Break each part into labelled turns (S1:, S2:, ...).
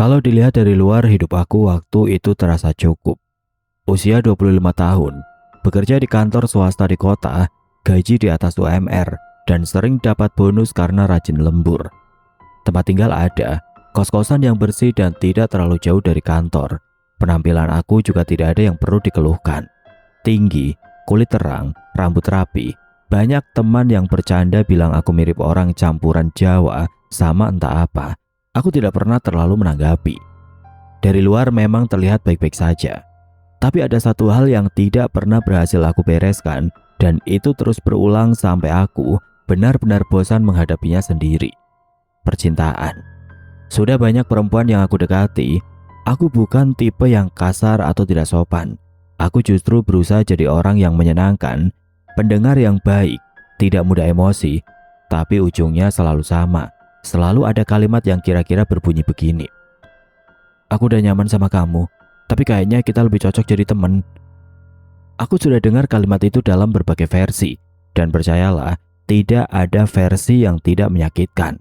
S1: Kalau dilihat dari luar, hidup aku waktu itu terasa cukup. Usia 25 tahun, bekerja di kantor swasta di kota, gaji di atas UMR, dan sering dapat bonus karena rajin lembur. Tempat tinggal ada, kos-kosan yang bersih dan tidak terlalu jauh dari kantor. Penampilan aku juga tidak ada yang perlu dikeluhkan. Tinggi, kulit terang, rambut rapi. Banyak teman yang bercanda bilang aku mirip orang campuran Jawa sama entah apa. Aku tidak pernah terlalu menanggapi. Dari luar memang terlihat baik-baik saja. Tapi ada satu hal yang tidak pernah berhasil aku bereskan, dan itu terus berulang sampai aku benar-benar bosan menghadapinya sendiri. Percintaan. Sudah banyak perempuan yang aku dekati. Aku bukan tipe yang kasar atau tidak sopan. Aku justru berusaha jadi orang yang menyenangkan, pendengar yang baik, tidak mudah emosi, tapi ujungnya selalu sama. Selalu ada kalimat yang kira-kira berbunyi begini. Aku udah nyaman sama kamu, tapi kayaknya kita lebih cocok jadi teman. Aku sudah dengar kalimat itu dalam berbagai versi, dan percayalah, tidak ada versi yang tidak menyakitkan.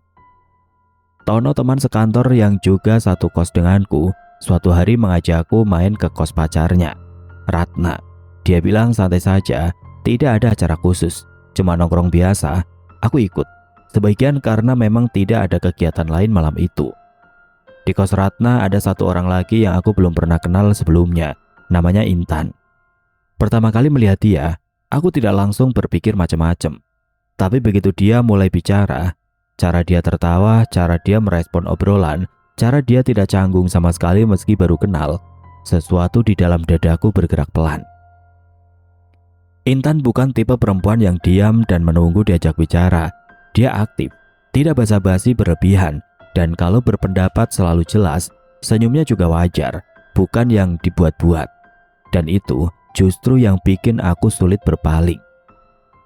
S1: Tono, teman sekantor yang juga satu kos denganku, suatu hari mengajakku main ke kos pacarnya, Ratna. Dia bilang santai saja, tidak ada acara khusus, cuma nongkrong biasa. Aku ikut, sebagian karena memang tidak ada kegiatan lain malam itu. Di kos Ratna ada satu orang lagi yang aku belum pernah kenal sebelumnya, namanya Intan. Pertama kali melihat dia, aku tidak langsung berpikir macam-macam. Tapi begitu dia mulai bicara, cara dia tertawa, cara dia merespon obrolan, cara dia tidak canggung sama sekali meski baru kenal, sesuatu di dalam dadaku bergerak pelan. Intan bukan tipe perempuan yang diam dan menunggu diajak bicara. Dia aktif, tidak basa-basi berlebihan, dan kalau berpendapat selalu jelas. Senyumnya juga wajar, bukan yang dibuat-buat. Dan itu justru yang bikin aku sulit berpaling.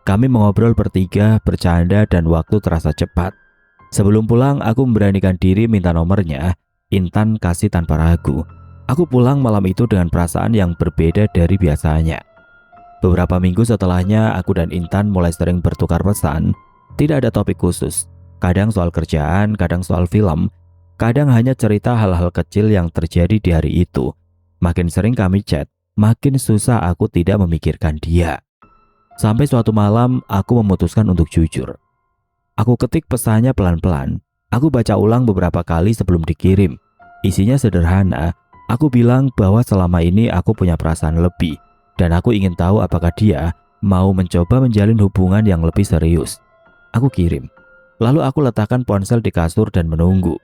S1: Kami mengobrol bertiga, bercanda, dan waktu terasa cepat. Sebelum pulang, aku memberanikan diri minta nomornya. Intan kasih tanpa ragu. Aku pulang malam itu dengan perasaan yang berbeda dari biasanya. Beberapa minggu setelahnya, aku dan Intan mulai sering bertukar pesan. Tidak ada topik khusus. Kadang soal kerjaan, kadang soal film, kadang hanya cerita hal-hal kecil yang terjadi di hari itu. Makin sering kami chat, makin susah aku tidak memikirkan dia. Sampai suatu malam, aku memutuskan untuk jujur. Aku ketik pesannya pelan-pelan. Aku baca ulang beberapa kali sebelum dikirim. Isinya sederhana. Aku bilang bahwa selama ini aku punya perasaan lebih, dan aku ingin tahu apakah dia mau mencoba menjalin hubungan yang lebih serius. Aku kirim. Lalu aku letakkan ponsel di kasur dan menunggu.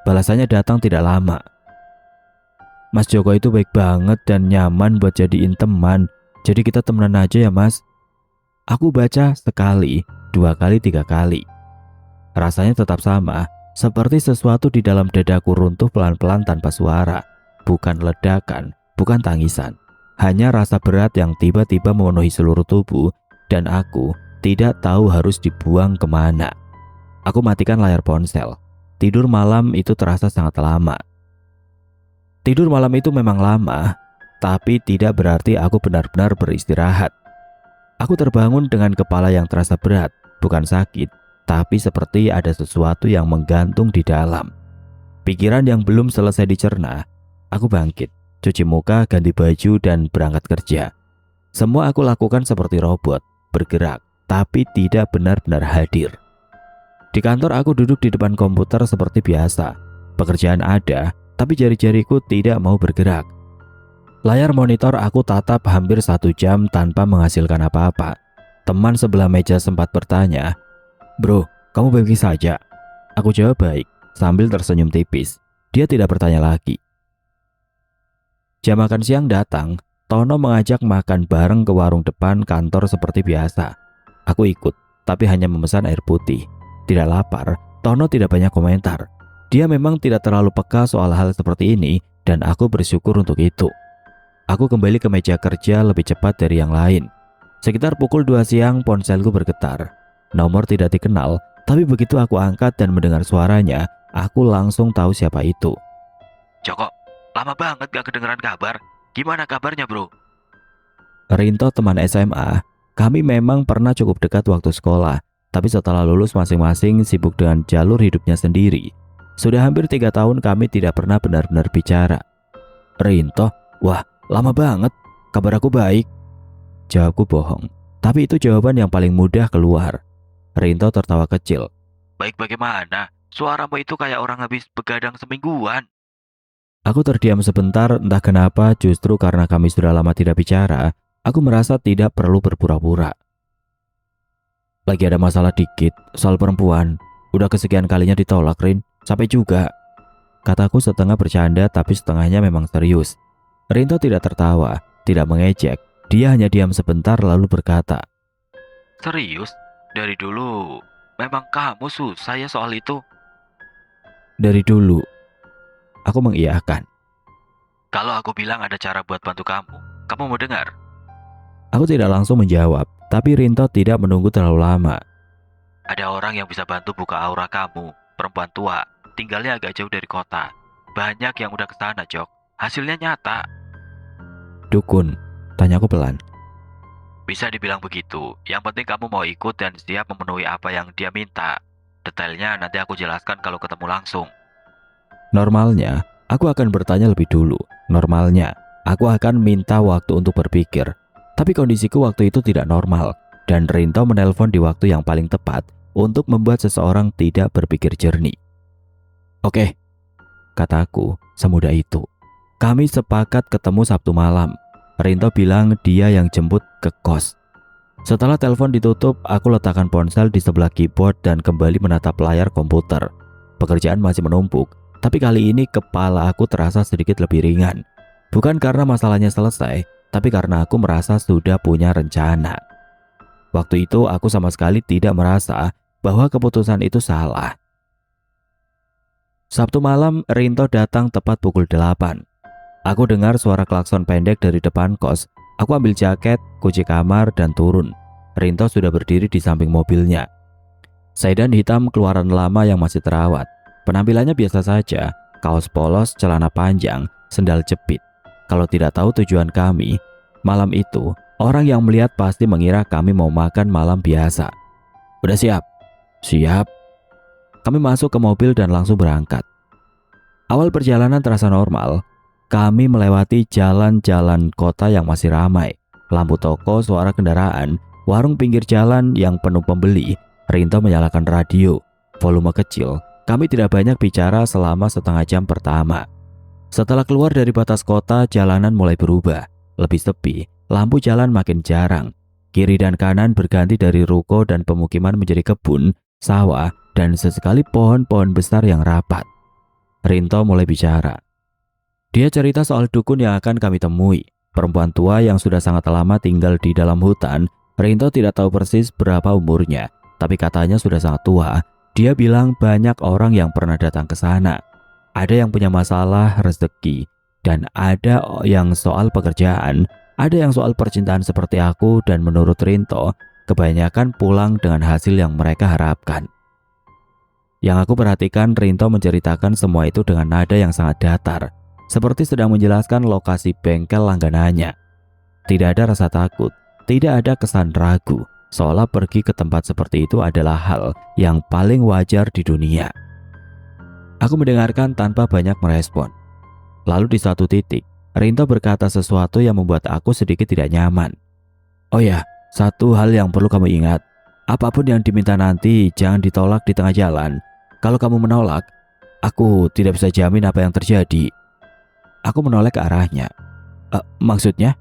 S1: Balasannya datang tidak lama. Mas Joko itu baik banget dan nyaman buat jadiin teman. Jadi kita temenan aja ya mas. Aku baca sekali, 2 kali, 3 kali. Rasanya tetap sama, seperti sesuatu di dalam dadaku runtuh pelan-pelan tanpa suara. Bukan ledakan, bukan tangisan. Hanya rasa berat yang tiba-tiba memenuhi seluruh tubuh, dan aku tidak tahu harus dibuang kemana. Aku matikan layar ponsel. Tidur malam itu terasa sangat lama. Tidur malam itu memang lama, tapi tidak berarti aku benar-benar beristirahat. Aku terbangun dengan kepala yang terasa berat, bukan sakit, tapi seperti ada sesuatu yang menggantung di dalam. Pikiran yang belum selesai dicerna. Aku bangkit, cuci muka, ganti baju, dan berangkat kerja. Semua aku lakukan seperti robot, bergerak, tapi tidak benar-benar hadir. Di kantor aku duduk di depan komputer seperti biasa. Pekerjaan ada, tapi jari-jariku tidak mau bergerak. Layar monitor aku tatap hampir 1 jam tanpa menghasilkan apa-apa. Teman sebelah meja sempat bertanya, "Bro, kamu baik-baik saja?" Aku jawab baik, sambil tersenyum tipis. Dia tidak bertanya lagi. Jam makan siang datang. Tono mengajak makan bareng ke warung depan kantor seperti biasa. Aku ikut, tapi hanya memesan air putih. Tidak lapar, Tono tidak banyak komentar. Dia memang tidak terlalu peka soal hal seperti ini, dan aku bersyukur untuk itu. Aku kembali ke meja kerja lebih cepat dari yang lain. Sekitar pukul 2 siang ponselku bergetar. Nomor tidak dikenal, tapi begitu aku angkat dan mendengar suaranya, aku langsung tahu siapa itu.
S2: "Joko, lama banget gak kedengeran kabar. Gimana kabarnya bro?"
S1: Rinto, teman SMA. Kami memang pernah cukup dekat waktu sekolah, tapi setelah lulus masing-masing sibuk dengan jalur hidupnya sendiri. Sudah hampir 3 tahun kami tidak pernah benar-benar bicara. Rinto, wah lama banget, kabar aku baik. Jawabku bohong, tapi itu jawaban yang paling mudah keluar. Rinto tertawa kecil.
S2: Baik bagaimana? Suaramu itu kayak orang habis begadang semingguan.
S1: Aku terdiam sebentar, entah kenapa justru karena kami sudah lama tidak bicara, aku merasa tidak perlu berpura-pura. Lagi ada masalah dikit soal perempuan. Udah kesekian kalinya ditolak, Rin. Sampai juga. Kataku setengah bercanda tapi setengahnya memang serius. Rinto tidak tertawa, tidak mengejek. Dia hanya diam sebentar lalu berkata,
S2: Serius? Dari dulu memang kamu susah ya soal itu.
S1: dari dulu. Aku mengiyakan.
S2: Kalau aku bilang ada cara buat bantu kamu mau dengar?
S1: Aku tidak langsung menjawab, tapi Rinto tidak menunggu terlalu lama.
S2: Ada orang yang bisa bantu buka aura kamu, perempuan tua, tinggalnya agak jauh dari kota. Banyak yang udah kesana, Jok. Hasilnya nyata.
S1: Dukun, tanyaku pelan.
S2: Bisa dibilang begitu. Yang penting kamu mau ikut dan siap memenuhi apa yang dia minta. Detailnya nanti aku jelaskan kalau ketemu langsung.
S1: Normalnya, aku akan bertanya lebih dulu. Normalnya, aku akan minta waktu untuk berpikir. Tapi kondisiku waktu itu tidak normal, dan Rinto menelpon di waktu yang paling tepat untuk membuat seseorang tidak berpikir jernih. Oke, kataku, semudah itu. Kami sepakat ketemu Sabtu malam. Rinto bilang dia yang jemput ke kos. Setelah telepon ditutup, aku letakkan ponsel di sebelah keyboard dan kembali menatap layar komputer. Pekerjaan masih menumpuk, tapi kali ini kepala aku terasa sedikit lebih ringan. Bukan karena masalahnya selesai, tapi karena aku merasa sudah punya rencana. Waktu itu aku sama sekali tidak merasa bahwa keputusan itu salah. Sabtu malam, Rinto datang tepat pukul 8. Aku dengar suara klakson pendek dari depan kos. Aku ambil jaket, kunci kamar, dan turun. Rinto sudah berdiri di samping mobilnya. Sedan hitam keluaran lama yang masih terawat. Penampilannya biasa saja, kaos polos, celana panjang, sendal jepit. Kalau tidak tahu tujuan kami, malam itu, orang yang melihat pasti mengira kami mau makan malam biasa. Udah siap? Siap. Kami masuk ke mobil dan langsung berangkat. Awal perjalanan terasa normal. Kami melewati jalan-jalan kota yang masih ramai. Lampu toko, suara kendaraan, warung pinggir jalan yang penuh pembeli. Rinto menyalakan radio, volume kecil. Kami tidak banyak bicara selama setengah jam pertama. Setelah keluar dari batas kota, jalanan mulai berubah. Lebih sepi, lampu jalan makin jarang. Kiri dan kanan berganti dari ruko dan pemukiman menjadi kebun, sawah, dan sesekali pohon-pohon besar yang rapat. Rinto mulai bicara. Dia cerita soal dukun yang akan kami temui. Perempuan tua yang sudah sangat lama tinggal di dalam hutan. Rinto tidak tahu persis berapa umurnya, tapi katanya sudah sangat tua. Dia bilang banyak orang yang pernah datang ke sana. Ada yang punya masalah rezeki, dan ada yang soal pekerjaan, ada yang soal percintaan seperti aku, dan menurut Rinto, kebanyakan pulang dengan hasil yang mereka harapkan. Yang aku perhatikan, Rinto menceritakan semua itu dengan nada yang sangat datar, seperti sedang menjelaskan lokasi bengkel langganannya. Tidak ada rasa takut, tidak ada kesan ragu, seolah pergi ke tempat seperti itu adalah hal yang paling wajar di dunia. Aku mendengarkan tanpa banyak merespon. Lalu di satu titik, Rinto berkata sesuatu yang membuat aku sedikit tidak nyaman. Oh ya, satu hal yang perlu kamu ingat. Apapun yang diminta nanti, jangan ditolak di tengah jalan. Kalau kamu menolak, aku tidak bisa jamin apa yang terjadi. Aku menoleh ke arahnya. Maksudnya?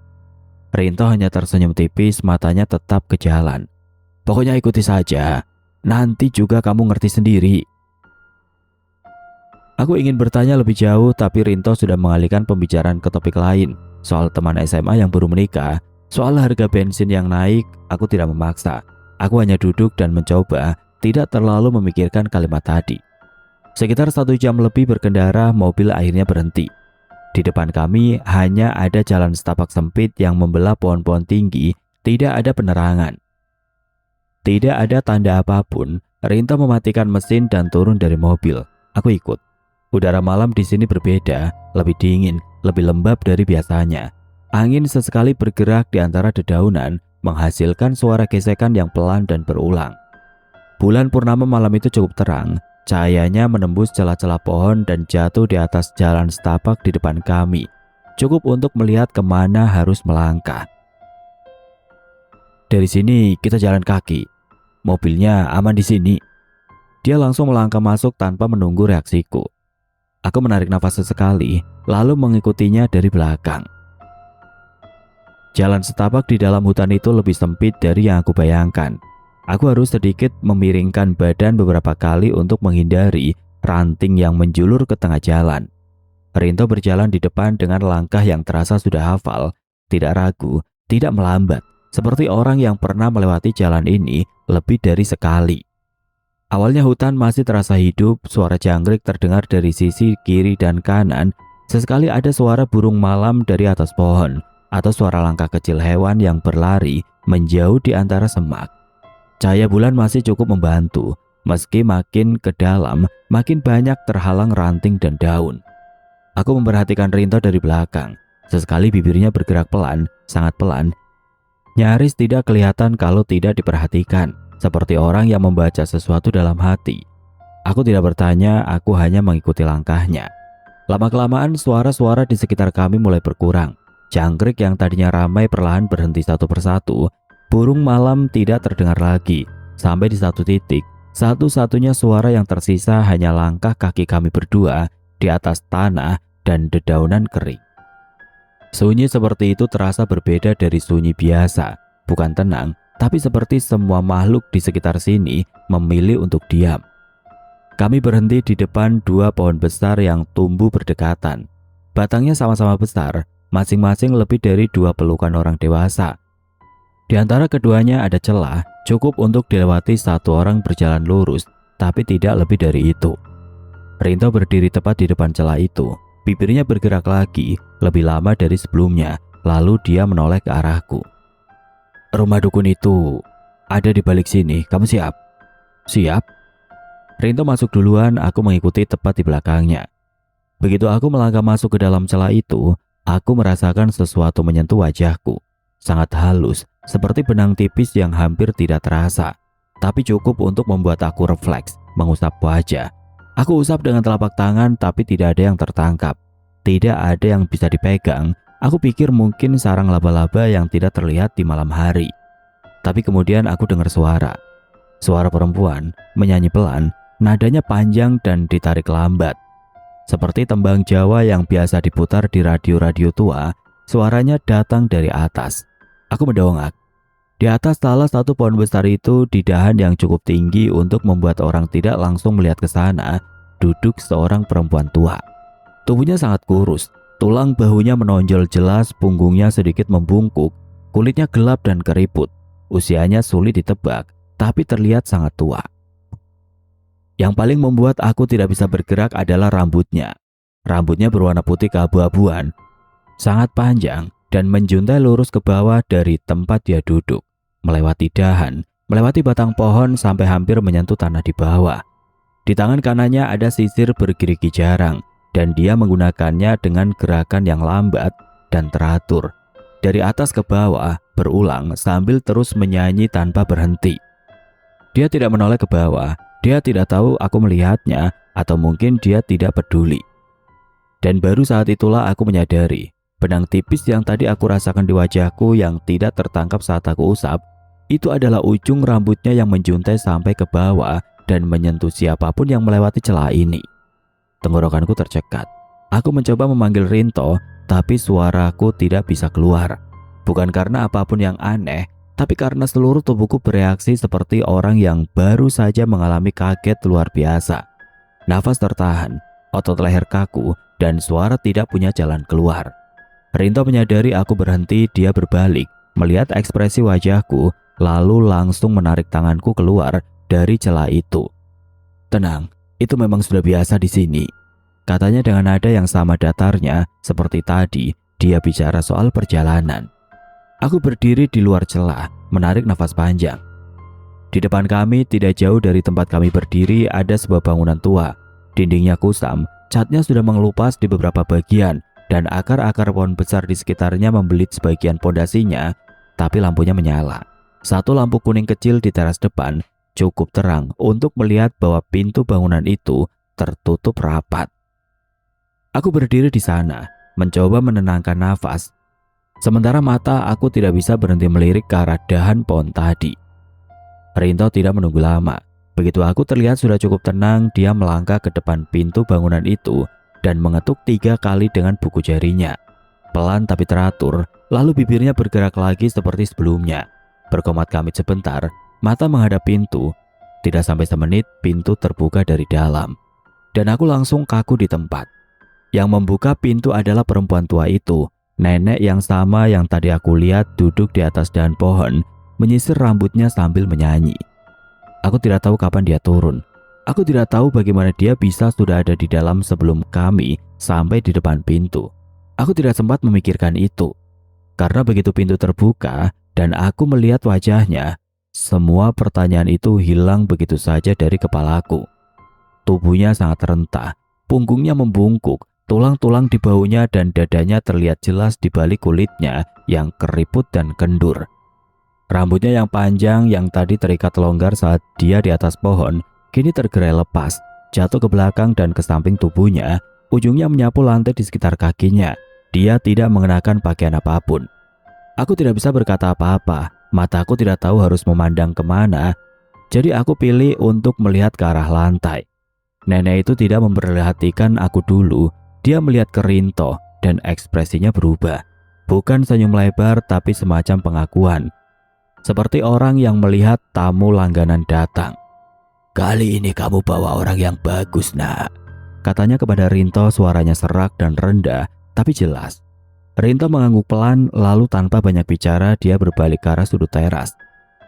S1: Rinto hanya tersenyum tipis, matanya tetap ke jalan. Pokoknya ikuti saja. Nanti juga kamu ngerti sendiri. Aku ingin bertanya lebih jauh, tapi Rinto sudah mengalihkan pembicaraan ke topik lain. Soal teman SMA yang baru menikah, soal harga bensin yang naik. Aku tidak memaksa. Aku hanya duduk dan mencoba tidak terlalu memikirkan kalimat tadi. Sekitar 1 jam lebih berkendara, mobil akhirnya berhenti. Di depan kami hanya ada jalan setapak sempit yang membelah pohon-pohon tinggi, tidak ada penerangan. Tidak ada tanda apapun. Rinto mematikan mesin dan turun dari mobil. Aku ikut. Udara malam di sini berbeda, lebih dingin, lebih lembab dari biasanya. Angin sesekali bergerak di antara dedaunan, menghasilkan suara gesekan yang pelan dan berulang. Bulan purnama malam itu cukup terang. Cahayanya menembus celah-celah pohon dan jatuh di atas jalan setapak di depan kami. Cukup untuk melihat kemana harus melangkah. Dari sini kita jalan kaki. Mobilnya aman di sini. Dia langsung melangkah masuk tanpa menunggu reaksiku. Aku menarik nafas sesekali, lalu mengikutinya dari belakang. Jalan setapak di dalam hutan itu lebih sempit dari yang aku bayangkan. Aku harus sedikit memiringkan badan beberapa kali untuk menghindari ranting yang menjulur ke tengah jalan. Rinto berjalan di depan dengan langkah yang terasa sudah hafal, tidak ragu, tidak melambat, seperti orang yang pernah melewati jalan ini lebih dari sekali. Awalnya hutan masih terasa hidup, suara jangkrik terdengar dari sisi kiri dan kanan, sesekali ada suara burung malam dari atas pohon, atau suara langkah kecil hewan yang berlari menjauh di antara semak. Cahaya bulan masih cukup membantu, meski makin ke dalam, makin banyak terhalang ranting dan daun. Aku memperhatikan Rinto dari belakang, sesekali bibirnya bergerak pelan, sangat pelan, nyaris tidak kelihatan kalau tidak diperhatikan. Seperti orang yang membaca sesuatu dalam hati. Aku tidak bertanya, aku hanya mengikuti langkahnya. Lama-kelamaan suara-suara di sekitar kami mulai berkurang. Jangkrik yang tadinya ramai perlahan berhenti satu persatu. Burung malam tidak terdengar lagi. Sampai di satu titik, satu-satunya suara yang tersisa hanya langkah kaki kami berdua di atas tanah dan dedaunan kering. Sunyi seperti itu terasa berbeda dari sunyi biasa. Bukan tenang, tapi seperti semua makhluk di sekitar sini memilih untuk diam. Kami berhenti di depan dua pohon besar yang tumbuh berdekatan. Batangnya sama-sama besar, masing-masing lebih dari 2 pelukan orang dewasa. Di antara keduanya ada celah, cukup untuk dilewati satu orang berjalan lurus, tapi tidak lebih dari itu. Rinto berdiri tepat di depan celah itu. Bibirnya bergerak lagi, lebih lama dari sebelumnya, lalu dia menoleh ke arahku. Rumah dukun itu ada di balik sini, kamu siap? Siap? Rinto masuk duluan, aku mengikuti tepat di belakangnya. Begitu aku melangkah masuk ke dalam celah itu, aku merasakan sesuatu menyentuh wajahku. Sangat halus, seperti benang tipis yang hampir tidak terasa, tapi cukup untuk membuat aku refleks, mengusap wajah. Aku usap dengan telapak tangan, tapi tidak ada yang tertangkap. Tidak ada yang bisa dipegang. Aku pikir mungkin sarang laba-laba yang tidak terlihat di malam hari. Tapi kemudian aku dengar suara. Suara perempuan menyanyi pelan, nadanya panjang dan ditarik lambat. Seperti tembang Jawa yang biasa diputar di radio-radio tua, suaranya datang dari atas. Aku mendongak. Di atas salah satu pohon besar itu, di dahan yang cukup tinggi untuk membuat orang tidak langsung melihat ke sana, duduk seorang perempuan tua. Tubuhnya sangat kurus. Tulang bahunya menonjol jelas, punggungnya sedikit membungkuk, kulitnya gelap dan keriput. Usianya sulit ditebak, tapi terlihat sangat tua. Yang paling membuat aku tidak bisa bergerak adalah rambutnya. Rambutnya berwarna putih keabu-abuan, sangat panjang dan menjuntai lurus ke bawah dari tempat dia duduk, melewati dahan, melewati batang pohon sampai hampir menyentuh tanah di bawah. Di tangan kanannya ada sisir bergerigi jarang, dan dia menggunakannya dengan gerakan yang lambat dan teratur. Dari atas ke bawah, berulang sambil terus menyanyi tanpa berhenti. Dia tidak menoleh ke bawah, dia tidak tahu aku melihatnya, atau mungkin dia tidak peduli. Dan baru saat itulah aku menyadari, benang tipis yang tadi aku rasakan di wajahku yang tidak tertangkap saat aku usap, itu adalah ujung rambutnya yang menjuntai sampai ke bawah dan menyentuh siapapun yang melewati celah ini. Tenggorokanku tercekat. Aku mencoba memanggil Rinto, tapi suaraku tidak bisa keluar. Bukan karena apapun yang aneh, tapi karena seluruh tubuhku bereaksi seperti orang yang baru saja mengalami kaget luar biasa. Nafas tertahan, otot leher kaku, dan suara tidak punya jalan keluar. Rinto menyadari aku berhenti, dia berbalik, melihat ekspresi wajahku, lalu langsung menarik tanganku keluar dari celah itu. Tenang. Itu memang sudah biasa di sini, katanya dengan nada yang sama datarnya seperti tadi dia bicara soal perjalanan. Aku berdiri di luar celah, menarik nafas panjang. Di depan kami, tidak jauh dari tempat kami berdiri, ada sebuah bangunan tua. Dindingnya kusam, catnya sudah mengelupas di beberapa bagian, dan akar-akar pohon besar di sekitarnya membelit sebagian pondasinya, tapi lampunya menyala. Satu lampu kuning kecil di teras depan cukup terang untuk melihat bahwa pintu bangunan itu tertutup rapat. Aku berdiri di sana, mencoba menenangkan nafas. Sementara mata aku tidak bisa berhenti melirik ke arah dahan pohon tadi. Rinto tidak menunggu lama. Begitu aku terlihat sudah cukup tenang, dia melangkah ke depan pintu bangunan itu dan mengetuk 3 kali dengan buku jarinya. Pelan tapi teratur, lalu bibirnya bergerak lagi seperti sebelumnya. Berkomat kamit sebentar, mata menghadap pintu. Tidak sampai semenit, pintu terbuka dari dalam. Dan aku langsung kaku di tempat. Yang membuka pintu adalah perempuan tua itu, nenek yang sama yang tadi aku lihat duduk di atas dahan pohon, menyisir rambutnya sambil menyanyi. Aku tidak tahu kapan dia turun. Aku tidak tahu bagaimana dia bisa sudah ada di dalam sebelum kami sampai di depan pintu. Aku tidak sempat memikirkan itu. Karena begitu pintu terbuka dan aku melihat wajahnya, semua pertanyaan itu hilang begitu saja dari kepalaku. Tubuhnya sangat rentah, punggungnya membungkuk, tulang-tulang di bahunya dan dadanya terlihat jelas di balik kulitnya yang keriput dan kendur. Rambutnya yang panjang yang tadi terikat longgar saat dia di atas pohon, kini tergerai lepas, jatuh ke belakang dan ke samping tubuhnya, ujungnya menyapu lantai di sekitar kakinya. Dia tidak mengenakan pakaian apapun. Aku tidak bisa berkata apa-apa, mataku tidak tahu harus memandang kemana, jadi aku pilih untuk melihat ke arah lantai. Nenek itu tidak memperhatikan aku dulu, dia melihat ke Rinto dan ekspresinya berubah. Bukan senyum lebar tapi semacam pengakuan. Seperti orang yang melihat tamu langganan datang. "Kali ini kamu bawa orang yang bagus, nak," katanya kepada Rinto, suaranya serak dan rendah, tapi jelas. Rinto mengangguk pelan, lalu tanpa banyak bicara dia berbalik ke arah sudut teras.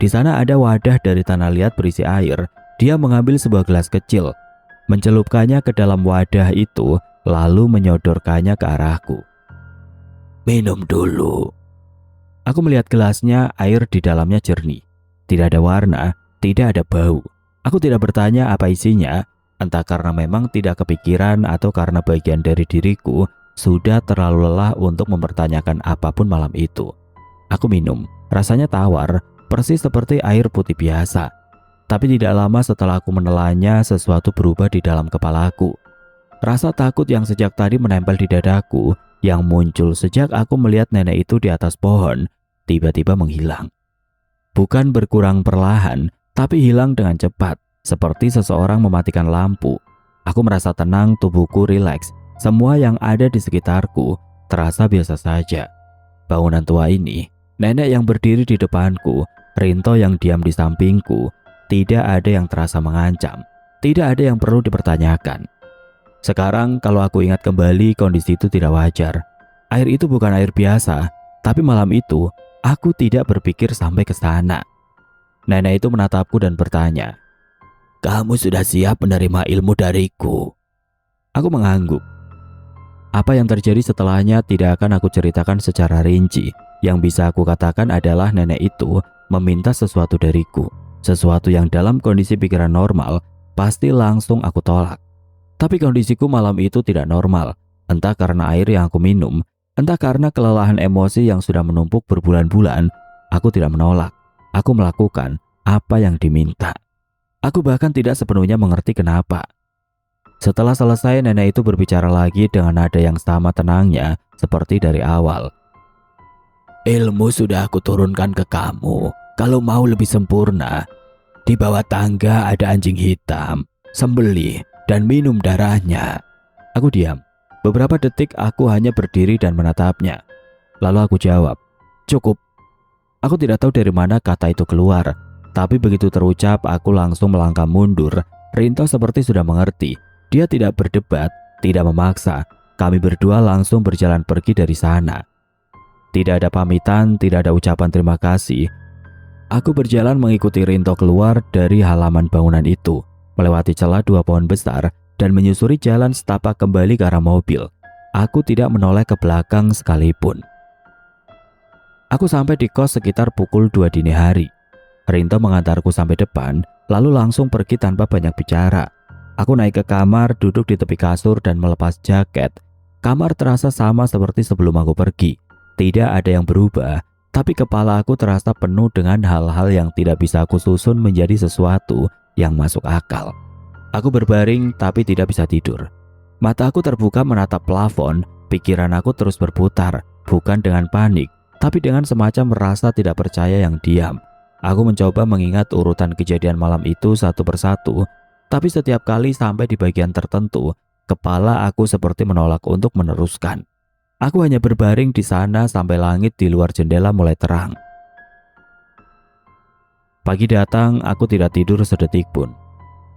S1: Di sana ada wadah dari tanah liat berisi air. Dia mengambil sebuah gelas kecil, mencelupkannya ke dalam wadah itu, lalu menyodorkannya ke arahku. "Minum dulu." Aku melihat gelasnya, air di dalamnya jernih. Tidak ada warna, tidak ada bau. Aku tidak bertanya apa isinya, entah karena memang tidak kepikiran atau karena bagian dari diriku sudah terlalu lelah untuk mempertanyakan apapun malam itu. Aku minum, rasanya tawar, persis seperti air putih biasa. Tapi tidak lama setelah aku menelannya, sesuatu berubah di dalam kepalaku. Rasa takut yang sejak tadi menempel di dadaku, yang muncul sejak aku melihat nenek itu di atas pohon, tiba-tiba menghilang. Bukan berkurang perlahan, tapi hilang dengan cepat, seperti seseorang mematikan lampu. Aku merasa tenang, tubuhku rileks, semua yang ada di sekitarku terasa biasa saja. Bangunan tua ini, nenek yang berdiri di depanku, Rinto yang diam di sampingku, tidak ada yang terasa mengancam, tidak ada yang perlu dipertanyakan. Sekarang kalau aku ingat kembali, kondisi itu tidak wajar. Air itu bukan air biasa, tapi malam itu aku tidak berpikir sampai ke sana. Nenek itu menatapku dan bertanya, "Kamu sudah siap menerima ilmu dariku?" Aku mengangguk. Apa yang terjadi setelahnya tidak akan aku ceritakan secara rinci. Yang bisa aku katakan adalah nenek itu meminta sesuatu dariku, sesuatu yang dalam kondisi pikiran normal pasti langsung aku tolak. Tapi kondisiku malam itu tidak normal, entah karena air yang aku minum, entah karena kelelahan emosi yang sudah menumpuk berbulan-bulan. Aku tidak menolak, aku melakukan apa yang diminta. Aku bahkan tidak sepenuhnya mengerti kenapa. Setelah selesai, nenek itu berbicara lagi dengan nada yang sama tenangnya seperti dari awal. "Ilmu sudah aku turunkan ke kamu. Kalau mau lebih sempurna, di bawah tangga ada anjing hitam, sembelih dan minum darahnya." Aku diam. Beberapa detik aku hanya berdiri dan menatapnya. Lalu aku jawab, "Cukup." Aku tidak tahu dari mana kata itu keluar, tapi begitu terucap aku langsung melangkah mundur. Rinto seperti sudah mengerti. Dia tidak berdebat, tidak memaksa. Kami berdua langsung berjalan pergi dari sana. Tidak ada pamitan, tidak ada ucapan terima kasih. Aku berjalan mengikuti Rinto keluar dari halaman bangunan itu, melewati celah 2 pohon besar, dan menyusuri jalan setapak kembali ke arah mobil. Aku tidak menoleh ke belakang sekalipun. Aku sampai di kos sekitar pukul 2 dini hari. Rinto mengantarku sampai depan, lalu langsung pergi tanpa banyak bicara. Aku naik ke kamar, duduk di tepi kasur dan melepas jaket. Kamar terasa sama seperti sebelum aku pergi. Tidak ada yang berubah, Tapi kepala aku terasa penuh dengan hal-hal yang tidak bisa aku susun menjadi sesuatu yang masuk akal. Aku berbaring tapi tidak bisa tidur. Mata aku terbuka menatap plafon, pikiran aku terus berputar, bukan dengan panik, tapi dengan semacam rasa tidak percaya yang diam. Aku mencoba mengingat urutan kejadian malam itu satu persatu, tapi setiap kali sampai di bagian tertentu, kepala aku seperti menolak untuk meneruskan. Aku hanya berbaring di sana sampai langit di luar jendela mulai terang. Pagi datang, aku tidak tidur sedetik pun.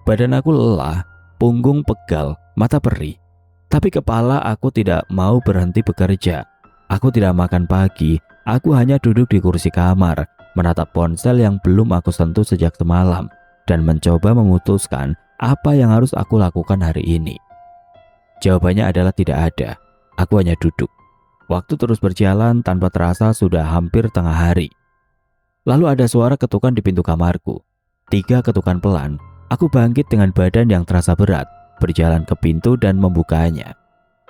S1: Badan aku lelah, punggung pegal, mata perih. Tapi kepala aku tidak mau berhenti bekerja. Aku tidak makan pagi, aku hanya duduk di kursi kamar, menatap ponsel yang belum aku sentuh sejak semalam, dan mencoba memutuskan apa yang harus aku lakukan hari ini. Jawabannya adalah tidak ada. Aku hanya duduk. Waktu terus berjalan tanpa terasa sudah hampir tengah hari. Lalu ada suara ketukan di pintu kamarku. 3 ketukan pelan. Aku bangkit dengan badan yang terasa berat, berjalan ke pintu dan membukanya.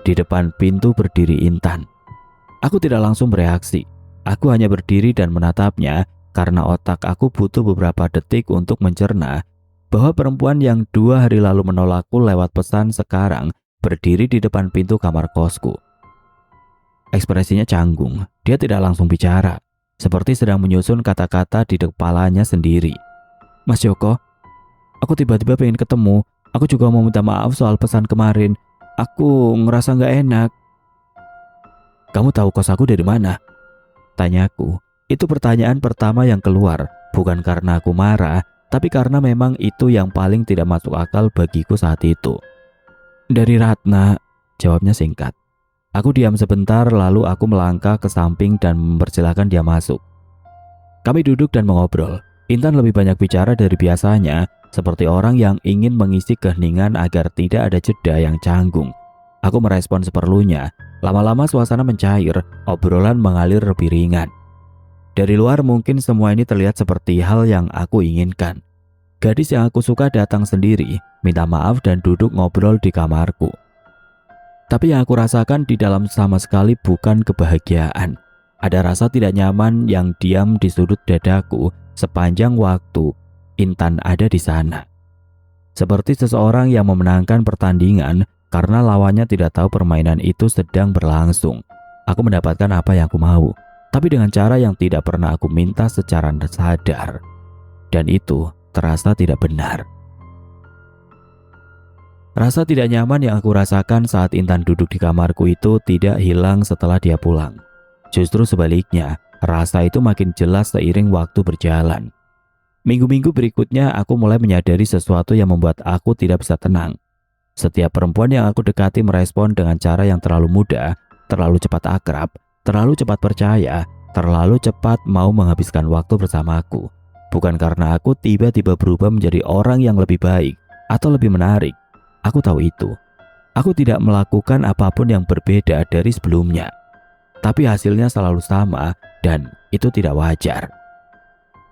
S1: Di depan pintu berdiri Intan. Aku tidak langsung bereaksi. Aku hanya berdiri dan menatapnya karena otak aku butuh beberapa detik untuk mencerna bahwa perempuan yang 2 hari lalu menolakku lewat pesan sekarang berdiri di depan pintu kamar kosku. Ekspresinya canggung, dia tidak langsung bicara, seperti sedang menyusun kata-kata di kepalanya sendiri. Mas Joko, aku tiba-tiba pengen ketemu. Aku juga mau minta maaf soal pesan kemarin. Aku ngerasa nggak enak. Kamu tahu kos aku dari mana? Tanyaku. Itu pertanyaan pertama yang keluar, bukan karena aku marah, tapi karena memang itu yang paling tidak masuk akal bagiku saat itu. Dari Ratna, jawabnya singkat. Aku diam sebentar lalu aku melangkah ke samping dan mempersilahkan dia masuk. Kami duduk dan mengobrol. Intan lebih banyak bicara dari biasanya, seperti orang yang ingin mengisi keheningan agar tidak ada jeda yang canggung. Aku merespon seperlunya. Lama-lama suasana mencair, obrolan mengalir lebih ringan. Dari luar mungkin semua ini terlihat seperti hal yang aku inginkan. Gadis yang aku suka datang sendiri, minta maaf dan duduk ngobrol di kamarku. Tapi yang aku rasakan di dalam sama sekali bukan kebahagiaan. Ada rasa tidak nyaman yang diam di sudut dadaku sepanjang waktu Intan ada di sana. Seperti seseorang yang memenangkan pertandingan karena lawannya tidak tahu permainan itu sedang berlangsung. Aku mendapatkan apa yang aku mau, tapi dengan cara yang tidak pernah aku minta secara sadar. Dan itu terasa tidak benar. Rasa tidak nyaman yang aku rasakan saat Intan duduk di kamarku itu tidak hilang setelah dia pulang. Justru sebaliknya, rasa itu makin jelas seiring waktu berjalan. Minggu-minggu berikutnya aku mulai menyadari sesuatu yang membuat aku tidak bisa tenang. Setiap perempuan yang aku dekati merespon dengan cara yang terlalu mudah, terlalu cepat akrab, terlalu cepat percaya, terlalu cepat mau menghabiskan waktu bersamaku. Bukan karena aku tiba-tiba berubah menjadi orang yang lebih baik atau lebih menarik. Aku tahu itu. Aku tidak melakukan apapun yang berbeda dari sebelumnya. Tapi hasilnya selalu sama dan itu tidak wajar.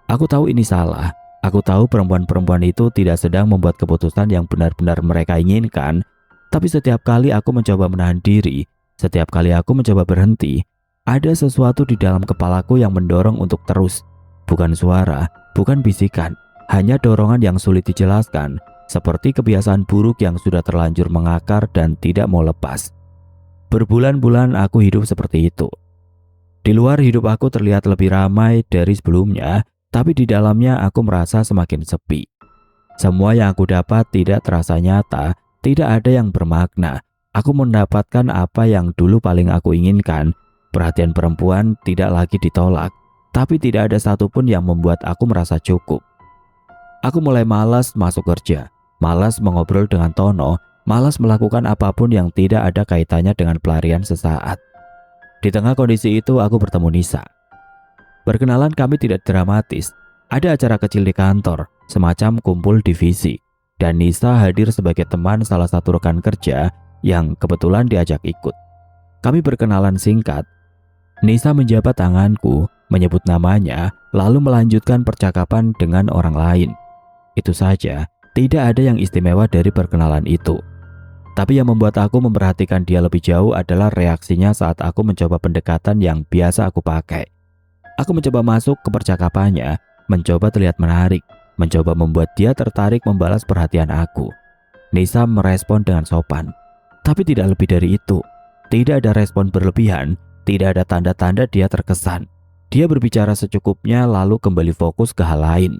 S1: Aku tahu ini salah. Aku tahu perempuan-perempuan itu tidak sedang membuat keputusan yang benar-benar mereka inginkan. Tapi setiap kali aku mencoba menahan diri, setiap kali aku mencoba berhenti, ada sesuatu di dalam kepalaku yang mendorong untuk terus. Bukan suara, bukan bisikan, hanya dorongan yang sulit dijelaskan, seperti kebiasaan buruk yang sudah terlanjur mengakar dan tidak mau lepas. Berbulan-bulan aku hidup seperti itu. Di luar hidup aku terlihat lebih ramai dari sebelumnya, tapi di dalamnya aku merasa semakin sepi. Semua yang aku dapat tidak terasa nyata, tidak ada yang bermakna. Aku mendapatkan apa yang dulu paling aku inginkan. Perhatian perempuan tidak lagi ditolak, tapi tidak ada satupun yang membuat aku merasa cukup. Aku mulai malas masuk kerja, malas mengobrol dengan Tono, malas melakukan apapun yang tidak ada kaitannya dengan pelarian sesaat. Di tengah kondisi itu aku bertemu Nisa. Perkenalan kami tidak dramatis. Ada acara kecil di kantor, semacam kumpul divisi, dan Nisa hadir sebagai teman salah satu rekan kerja yang kebetulan diajak ikut. Kami berkenalan singkat. Nisa menjabat tanganku, menyebut namanya, lalu melanjutkan percakapan dengan orang lain. Itu saja, tidak ada yang istimewa dari perkenalan itu. Tapi yang membuat aku memperhatikan dia lebih jauh adalah reaksinya saat aku mencoba pendekatan yang biasa aku pakai. Aku mencoba masuk ke percakapannya, mencoba terlihat menarik, mencoba membuat dia tertarik membalas perhatian aku. Nisa merespon dengan sopan, tapi tidak lebih dari itu. Tidak ada respon berlebihan, tidak ada tanda-tanda dia terkesan. Dia berbicara secukupnya lalu kembali fokus ke hal lain.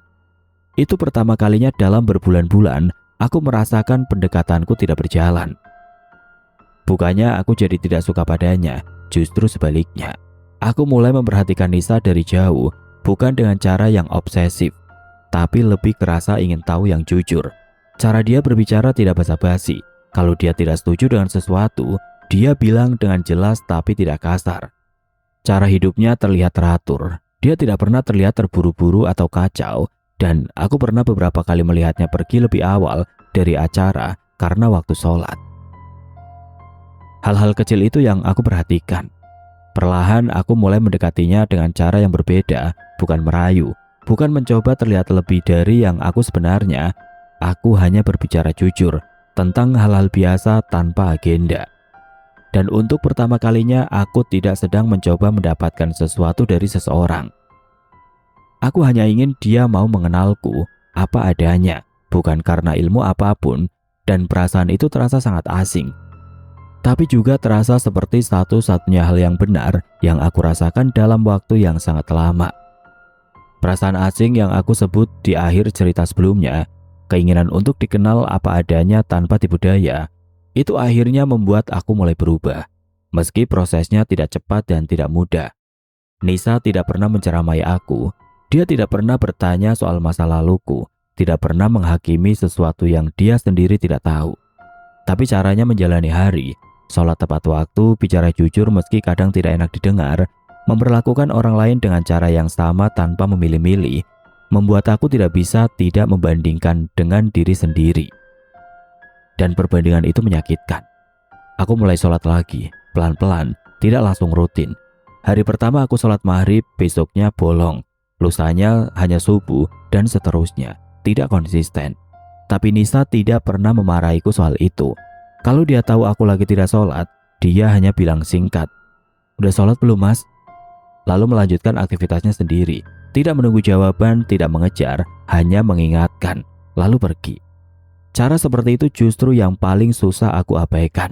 S1: Itu pertama kalinya dalam berbulan-bulan aku merasakan pendekatanku tidak berjalan. Bukannya aku jadi tidak suka padanya, justru sebaliknya. Aku mulai memperhatikan Nisa dari jauh, bukan dengan cara yang obsesif, tapi lebih kerasa ingin tahu yang jujur. Cara dia berbicara tidak basa-basi. Kalau dia tidak setuju dengan sesuatu, dia bilang dengan jelas tapi tidak kasar. Cara hidupnya terlihat teratur. Dia tidak pernah terlihat terburu-buru atau kacau, dan aku pernah beberapa kali melihatnya pergi lebih awal dari acara karena waktu sholat. Hal-hal kecil itu yang aku perhatikan. Perlahan aku mulai mendekatinya dengan cara yang berbeda, bukan merayu, bukan mencoba terlihat lebih dari yang aku sebenarnya. Aku hanya berbicara jujur tentang hal-hal biasa tanpa agenda. Dan untuk pertama kalinya aku tidak sedang mencoba mendapatkan sesuatu dari seseorang. Aku hanya ingin dia mau mengenalku apa adanya, bukan karena ilmu apapun, dan perasaan itu terasa sangat asing. Tapi juga terasa seperti satu-satunya hal yang benar yang aku rasakan dalam waktu yang sangat lama. Perasaan asing yang aku sebut di akhir cerita sebelumnya, keinginan untuk dikenal apa adanya tanpa tipu daya, itu akhirnya membuat aku mulai berubah. Meski prosesnya tidak cepat dan tidak mudah. Nisa tidak pernah menceramai aku. Dia tidak pernah bertanya soal masa laluku, tidak pernah menghakimi sesuatu yang dia sendiri tidak tahu. Tapi caranya menjalani hari, sholat tepat waktu, bicara jujur meski kadang tidak enak didengar, memperlakukan orang lain dengan cara yang sama tanpa memilih-milih, membuat aku tidak bisa tidak membandingkan dengan diri sendiri. Dan perbandingan itu menyakitkan. Aku mulai sholat lagi, pelan-pelan, tidak langsung rutin. Hari pertama aku sholat maghrib, besoknya bolong, lusanya hanya subuh, dan seterusnya, tidak konsisten. Tapi Nisa tidak pernah memarahiku soal itu. Kalau dia tahu aku lagi tidak sholat, dia hanya bilang singkat, "Udah sholat belum mas?" Lalu melanjutkan aktivitasnya sendiri. Tidak menunggu jawaban, tidak mengejar, hanya mengingatkan, lalu pergi. Cara seperti itu justru yang paling susah aku abaikan.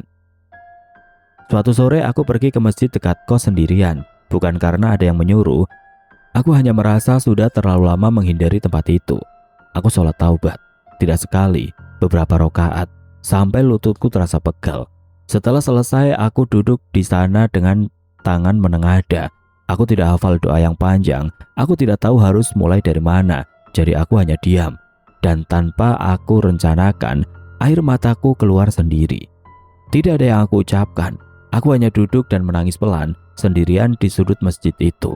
S1: Suatu sore aku pergi ke masjid dekat kos sendirian, bukan karena ada yang menyuruh. Aku hanya merasa sudah terlalu lama menghindari tempat itu. Aku sholat taubat, tidak sekali, beberapa rakaat, sampai lututku terasa pegal. Setelah selesai, aku duduk di sana dengan tangan menengadah. Aku tidak hafal doa yang panjang, aku tidak tahu harus mulai dari mana, jadi aku hanya diam. Dan tanpa aku rencanakan, air mataku keluar sendiri. Tidak ada yang aku ucapkan, aku hanya duduk dan menangis pelan, sendirian di sudut masjid itu.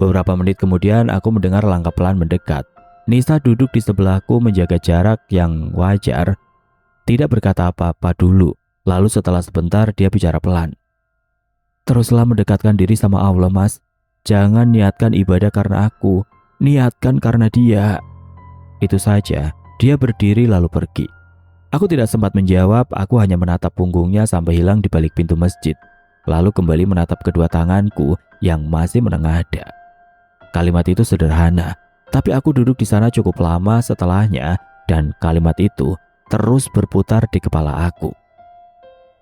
S1: Beberapa menit kemudian aku mendengar langkah pelan mendekat. Nisa duduk di sebelahku menjaga jarak yang wajar, tidak berkata apa-apa dulu, lalu setelah sebentar dia bicara pelan. "Teruslah mendekatkan diri sama Allah mas, jangan niatkan ibadah karena aku, niatkan karena dia." Itu saja, dia berdiri lalu pergi. Aku tidak sempat menjawab, aku hanya menatap punggungnya sampai hilang di balik pintu masjid, lalu kembali menatap kedua tanganku yang masih menengadah. Kalimat itu sederhana, tapi aku duduk di sana cukup lama setelahnya dan kalimat itu terus berputar di kepala aku.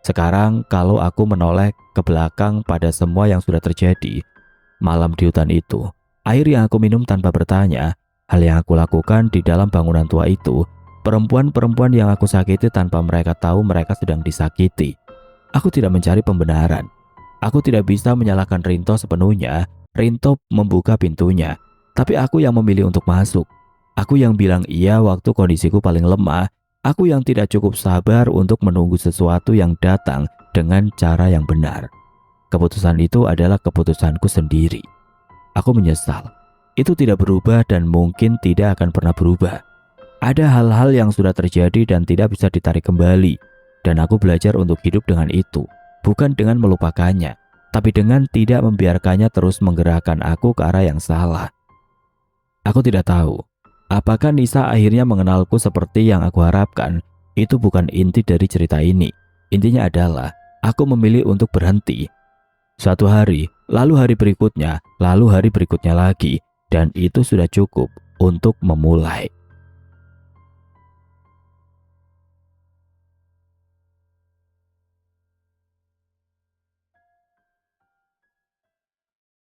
S1: Sekarang kalau aku menoleh ke belakang pada semua yang sudah terjadi, malam di hutan itu, air yang aku minum tanpa bertanya, hal yang aku lakukan di dalam bangunan tua itu, perempuan-perempuan yang aku sakiti tanpa mereka tahu mereka sedang disakiti. Aku tidak mencari pembenaran. Aku tidak bisa menyalahkan Rinto sepenuhnya. Rinto membuka pintunya, tapi aku yang memilih untuk masuk. Aku yang bilang iya waktu kondisiku paling lemah. Aku yang tidak cukup sabar untuk menunggu sesuatu yang datang dengan cara yang benar. Keputusan itu adalah keputusanku sendiri. Aku menyesal. Itu tidak berubah dan mungkin tidak akan pernah berubah. Ada hal-hal yang sudah terjadi dan tidak bisa ditarik kembali. Dan aku belajar untuk hidup dengan itu. Bukan dengan melupakannya, tapi dengan tidak membiarkannya terus menggerakkan aku ke arah yang salah. Aku tidak tahu apakah Nisa akhirnya mengenalku seperti yang aku harapkan. Itu bukan inti dari cerita ini. Intinya adalah aku memilih untuk berhenti. Suatu hari, lalu hari berikutnya, lalu hari berikutnya lagi, dan itu sudah cukup untuk memulai.